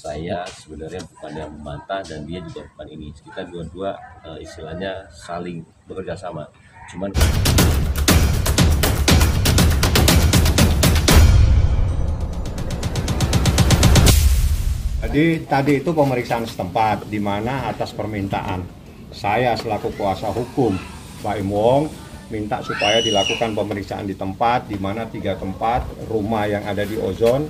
saya sebenarnya bukan yang membantah dan dia juga bukan ini. Kita dua-dua istilahnya saling bekerja sama. Cuman jadi tadi itu pemeriksaan setempat di mana atas permintaan saya selaku kuasa hukum Pak Im Wong minta supaya dilakukan pemeriksaan di tempat di mana 3 tempat, rumah yang ada di Ozon,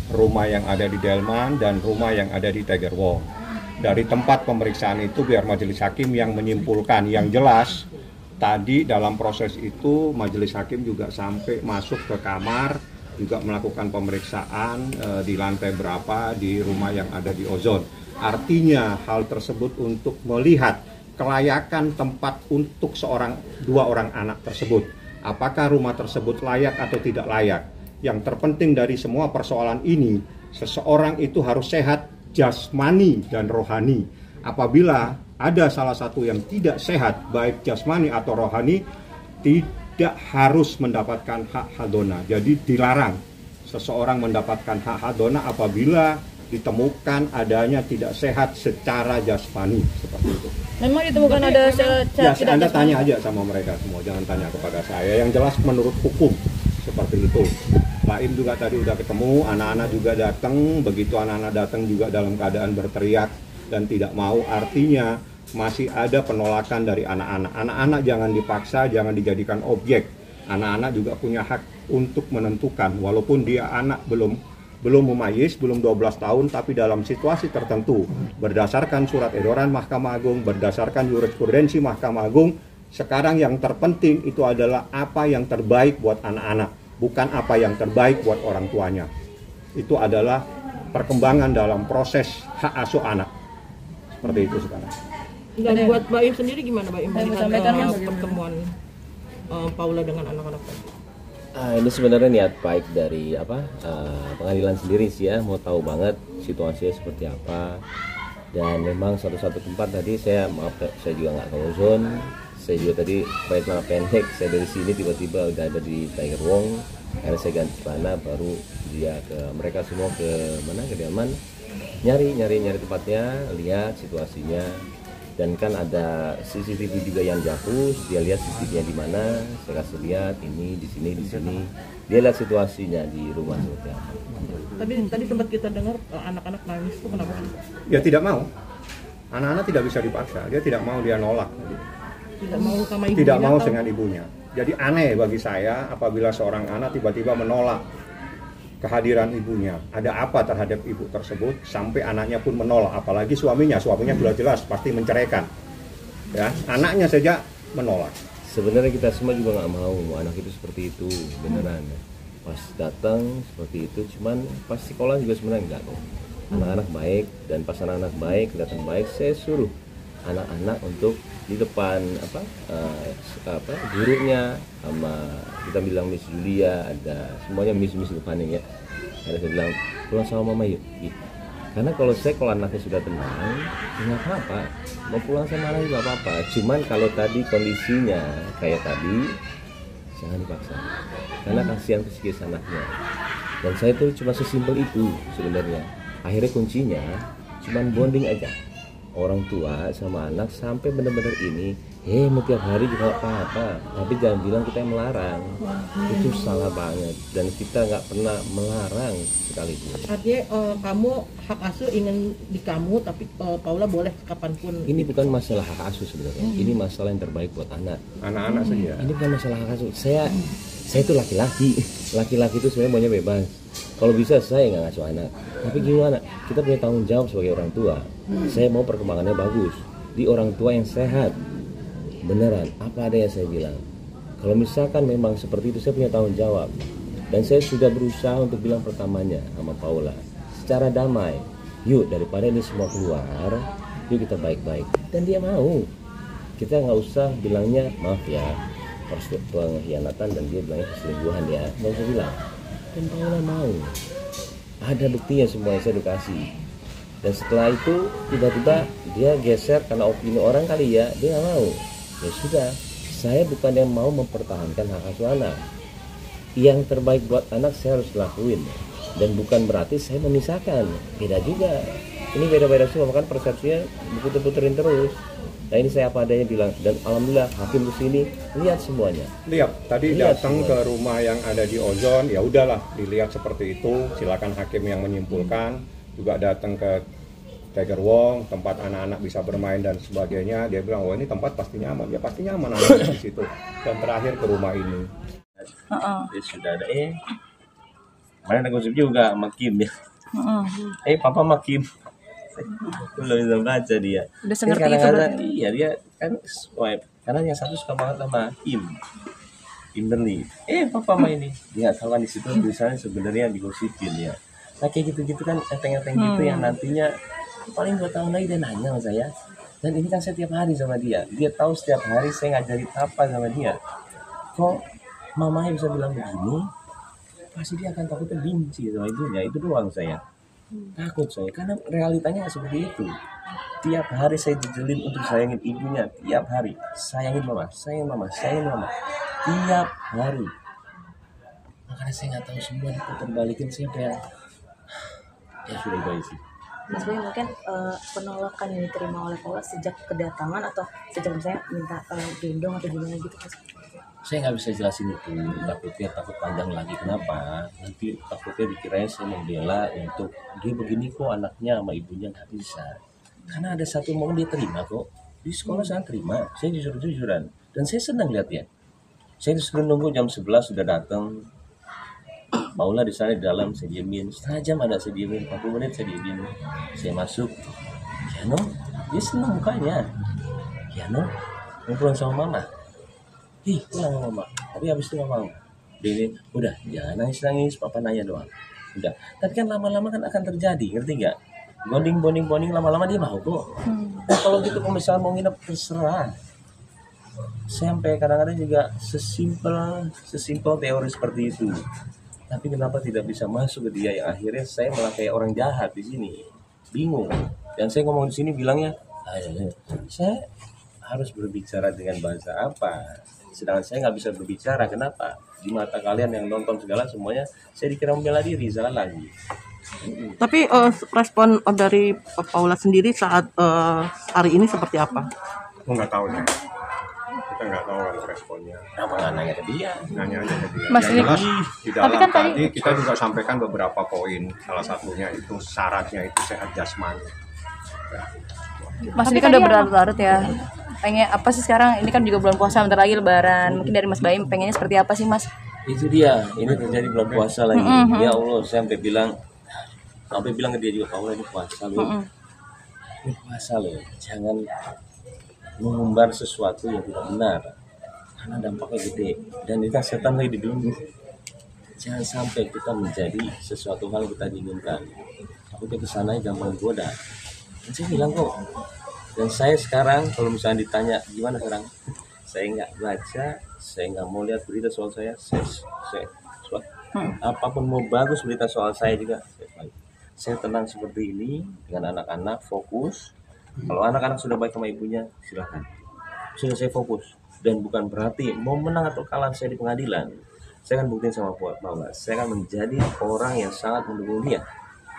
rumah yang ada di Delman, dan rumah yang ada di Tiger Wong. Dari tempat pemeriksaan itu biar majelis hakim yang menyimpulkan. Yang jelas tadi dalam proses itu majelis hakim juga sampai masuk ke kamar, juga melakukan pemeriksaan di lantai berapa di rumah yang ada di Ozon. Artinya hal tersebut untuk melihat kelayakan tempat untuk dua orang anak tersebut. Apakah rumah tersebut layak atau tidak layak? Yang terpenting dari semua persoalan ini, seseorang itu harus sehat jasmani dan rohani. Apabila ada salah satu yang tidak sehat, baik jasmani atau rohani, tidak harus mendapatkan hak hadona. Jadi dilarang seseorang mendapatkan hak hadona apabila ditemukan adanya tidak sehat secara jasmani, seperti itu. Memang ditemukan ada ya, Anda tanya aja sama mereka semua, jangan tanya kepada saya. Yang jelas menurut hukum seperti itu. Pak Im juga tadi udah ketemu, anak-anak juga datang. Begitu anak-anak datang juga dalam keadaan berteriak dan tidak mau, artinya masih ada penolakan dari anak-anak. Anak-anak jangan dipaksa, jangan dijadikan objek. Anak-anak juga punya hak untuk menentukan, walaupun dia anak belum memayis, belum 12 tahun, tapi dalam situasi tertentu, berdasarkan surat edaran Mahkamah Agung, berdasarkan jurisprudensi Mahkamah Agung, sekarang yang terpenting itu adalah apa yang terbaik buat anak-anak, bukan apa yang terbaik buat orang tuanya. Itu adalah perkembangan dalam proses hak asuh anak. Seperti itu sekarang. Dan buat Mbak Im sendiri gimana Mbak Im melihat pertemuan Paula dengan anak-anak tadi? Ini sebenarnya niat baik dari pengadilan sendiri sih ya, mau tahu banget situasinya seperti apa. Dan memang satu-satu tempat tadi saya juga nggak ke Ozon, saya juga tadi baik malah pendek, saya dari sini tiba-tiba udah ada di Tiger Wong, akhirnya saya ganti celana, baru dia ke mereka semua ke mana, ke Delman, nyari tempatnya, lihat situasinya. Dan kan ada CCTV juga yang jauh, dia lihat CCTV-nya di mana, saya kasih lihat ini di sini, dia lihat situasinya di rumah seperti apa. Tadi sempat kita dengar anak-anak nangis itu kenapa? Ya tidak mau, anak-anak tidak bisa dipaksa, dia tidak mau, dia nolak. Tidak mau sama ibunya? Tidak mau dengan ibunya. Jadi aneh bagi saya apabila seorang anak tiba-tiba menolak kehadiran ibunya. Ada apa terhadap ibu tersebut sampai anaknya pun menolak, apalagi suaminya sudah jelas pasti menceraikan. Ya, anaknya saja menolak. Sebenarnya kita semua juga nggak mau anak itu seperti itu, beneran. Pas datang seperti itu, cuman pas sekolah juga sebenarnya enggak kok. Anak-anak baik, dan pas anak-anak baik, kelihatan baik, saya suruh anak-anak untuk di depan gurunya, sama kita bilang Miss Julia, ada semuanya Miss depannya ya. Ada saya bilang pulang sama mama yuk. Karena kalau anaknya sudah tenang, nggak apa-apa, mau pulang sama anak juga apa-apa. Cuman kalau tadi kondisinya kayak tadi, jangan dipaksa, karena kasihan psikis anaknya. Dan saya tuh cuma sesimpel itu sebenarnya. Akhirnya kuncinya cuman bonding aja, orang tua sama anak sampai benar-benar ini, mau tiap hari juga nggak apa-apa, tapi jangan bilang kita yang melarang. Itu salah banget, dan kita nggak pernah melarang sekalipun. Artinya kamu hak asuh ingin di kamu, tapi Paula boleh kapanpun. Ini bukan masalah hak asuh sebenarnya, ini masalah yang terbaik buat anak-anak saja. Ini bukan masalah hak asuh. Saya itu laki-laki itu sebenarnya maunya bebas. Kalau bisa saya nggak ngasuh anak, tapi gimana? Kita punya tanggung jawab sebagai orang tua. Saya mau perkembangannya bagus di orang tua yang sehat, beneran. Apa ada yang saya bilang? Kalau misalkan memang seperti itu, saya punya tanggung jawab. Dan saya sudah berusaha untuk bilang pertamanya sama Paula secara damai, yuk daripada ini semua keluar, yuk kita baik-baik. Dan dia mau. Kita nggak usah bilangnya maaf ya, pengkhianatan, dan dia bilangnya keselingkuhan ya, nggak usah bilang. Dan Paula mau, ada buktinya semua yang saya kasih. Dan setelah itu tiba-tiba dia geser karena opini orang kali ya, dia nggak mau. Ya sudah, saya bukan yang mau mempertahankan hak asuh anak. Yang terbaik buat anak saya harus lakuin. Dan bukan berarti saya memisahkan, beda juga. Ini beda-beda semua, kan persepsinya diputer-puterin terus. Nah ini saya apa adanya bilang, dan alhamdulillah hakim kesini lihat semuanya. Lihat, tadi datang ke rumah yang ada di Ozon, ya udahlah dilihat seperti itu. Silakan hakim yang menyimpulkan. Juga datang ke Tiger Wong, tempat anak-anak bisa bermain dan sebagainya. Dia bilang, oh ini tempat pasti nyaman. Ya pasti nyaman anak di situ. Dan terakhir ke rumah ini. Sudah ada kemarin ada gosip juga sama Kim ya. Papa sama Kim. Belum bisa baca dia. Udah sengerti itu berarti. Iya dia kan swipe. Karena yang satu suka banget sama Kim. Kimberly. Papa sama ini. Dia nggak tahu kan di situ tulisannya sebenarnya digosipin ya. Nah kayak gitu-gitu kan enteng-enteng gitu yang nantinya paling 2 tahun lagi dia nanya sama saya. Dan ini kan saya tiap hari sama dia. Dia tahu setiap hari saya ngajarin apa sama dia. Kok mamanya bisa bilang begini? Pasti dia akan takutnya benci sama ibunya. Itu doang saya. Takut saya. Karena realitanya seperti itu. Tiap hari saya jejelin untuk sayangin ibunya. Tiap hari. Sayangin mama, sayangin mama, sayangin mama. Tiap hari. Makanya saya nggak tahu semua diputar balikin saya kayak ya sudah itu aja sih. Mas Boy, mungkin penolakan yang diterima oleh Paula sejak kedatangan atau sejak misalnya minta gendong atau gimana gitu Mas? Saya nggak bisa jelasin itu, takut panjang lagi. Kenapa? Nanti takutnya dikirain saya membela untuk dia begini kok anaknya sama ibunya, nggak bisa. Karena ada satu momen dia terima kok. Di sekolah saya terima, saya jujur-jujuran. Dan saya senang lihat ya. Saya disuruh nunggu jam 11 sudah datang. Paula di sana di dalam, saya diemin. Setengah jam ada saya diemin, 40 menit saya diemin. Saya masuk. Kiano, dia senang mukanya. Kiano, mau pulang sama mama. Pulang sama mama. Tapi habis itu mama. Dia ini, udah jangan nangis-nangis, papa nanya doang. Udah. Tapi kan lama-lama kan akan terjadi, ngerti nggak? Bonding lama-lama dia mau kok. Nah, kalau gitu kalau misalnya mau nginep terserah. Sampai kadang-kadang juga sesimpel teori seperti itu. Tapi kenapa tidak bisa masuk ke dia yang akhirnya saya malah kayak orang jahat di sini. Bingung. Dan saya ngomong di sini bilangnya, saya harus berbicara dengan bahasa apa? Sedangkan saya nggak bisa berbicara. Kenapa? Di mata kalian yang nonton segala semuanya, saya dikira membela diri, salah lagi. Tapi respon dari Paula sendiri saat hari ini seperti apa? Aku nggak tahu deh. Kita nggak tahu kan responnya. Kenapa nggak nanya ke dia? Nanya aja ke dia. Mas, Yang jelas di dalam tapi kan tadi kita juga sampaikan beberapa poin. Salah satunya itu syaratnya itu sehat jasmani. Mas ini kan udah berlarut-larut ya. Pengen apa sih sekarang? Ini kan juga bulan puasa, bentar lagi lebaran. Mungkin dari Mas Baim pengennya seperti apa sih Mas? Itu dia. Ini terjadi bulan puasa lagi. Ya Allah, saya sampai bilang ke dia juga, Paula ini puasa loh. Ini puasa loh. Jangan mengumbar sesuatu yang tidak benar. Karena dampaknya gede. Dan kita setan lagi di dunia. Jangan sampai kita menjadi sesuatu hal yang kita inginkan. Takutnya kesana gampang goda. Dan saya bilang kok. Dan saya sekarang kalau misalnya ditanya gimana sekarang, saya nggak baca, saya nggak mau lihat berita soal saya apapun mau bagus berita soal saya juga, saya tenang seperti ini dengan anak-anak, fokus. Kalau anak-anak sudah baik sama ibunya, silahkan. Sudah saya fokus. Dan bukan berarti mau menang atau kalah saya di pengadilan. Saya akan buktiin sama Paula. Saya akan menjadi orang yang sangat mendukung dia.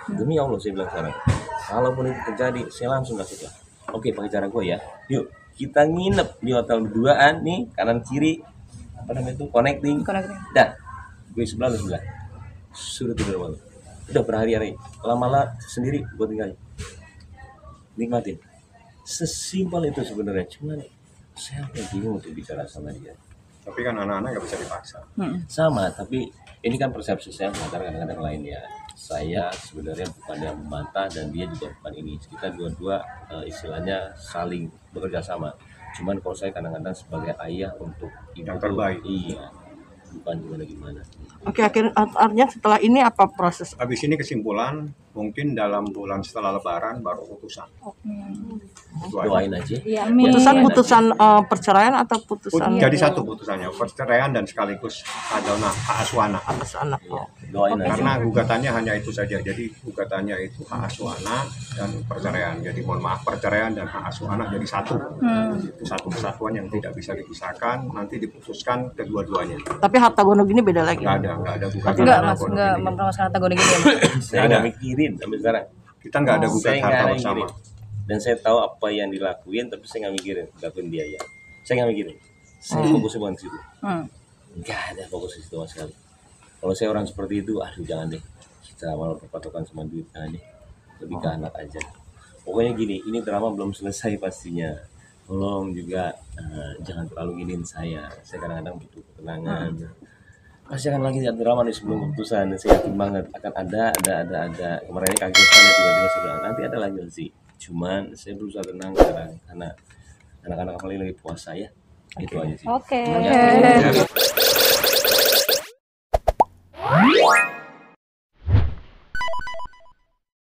Demi Allah saya bilang sekarang. Kalaupun itu terjadi, saya langsung kasih lah. Oke, pakai cara gue ya. Yuk, kita nginep di hotel berduaan nih, kanan kiri. Apa namanya itu? Connecting. Dah. Gue sebelah, lu sebelah. Suruh tidur malam. Udah berhari-hari. Lama-lama sendiri gue tinggalin. Nikmatin. Sesimpel itu sebenarnya. Cuman saya bingung untuk bicara sama dia. Tapi kan anak-anak nggak bisa dipaksa. Sama, tapi ini kan persepsi saya kadang-kadang lain ya. Saya sebenarnya bukan yang membantah dan dia juga bukan ini. Kita dua-dua istilahnya saling bekerja sama. Cuman kalau saya kadang-kadang sebagai ayah untuk ibu Yang terbaik. Iya, bukan gimana-gimana. Oke, artinya setelah ini apa proses? Habis ini kesimpulan, mungkin dalam bulan setelah Lebaran baru putusan. Doain aja. Iya, amin. Putusan perceraian atau putusan Jadi satu putusannya, perceraian dan sekaligus ada hak asuh anak. atas anak? Doain aja. Karena gugatannya hanya itu saja. Jadi gugatannya itu hak asuh anak dan perceraian. Jadi mohon maaf, perceraian dan hak asuh anak jadi satu. Itu satu kesatuan yang tidak bisa dipisahkan. Nanti diputuskan kedua-duanya. Tapi harta gono gini beda lagi. Nggak ada gugatan. Enggak, harta Mas, gono enggak gini. mempermasalahan harta gono gini ya. Saya nggak mikirin sampai sekarang. Kita nggak ada gugat Saya nggak harta ada bersama. mikirin. Dan saya tahu apa yang dilakuin, tapi saya nggak mikirin lakuin dia ya. Saya nggak mikirin. Saya fokusnya bukan ke situ. Nggak ada fokus di situ sama sekali. Kalau saya orang seperti itu, aduh jangan deh. Kita malah berpatokan sama duit aja. Lebih ke anak aja. Pokoknya gini, ini drama belum selesai pastinya. Tolong juga jangan terlalu giniin saya. Saya kadang-kadang butuh ketenangan. Pasti akan lagi ada drama nih sebelum keputusan. Saya yakin banget akan ada. Kemarin kagetan ya tiba-tiba saya bilang nanti ada lagi sih. Cuman saya berusaha tenang sekarang karena anak-anak apalagi lagi puasa ya. Itu aja sih. Oke.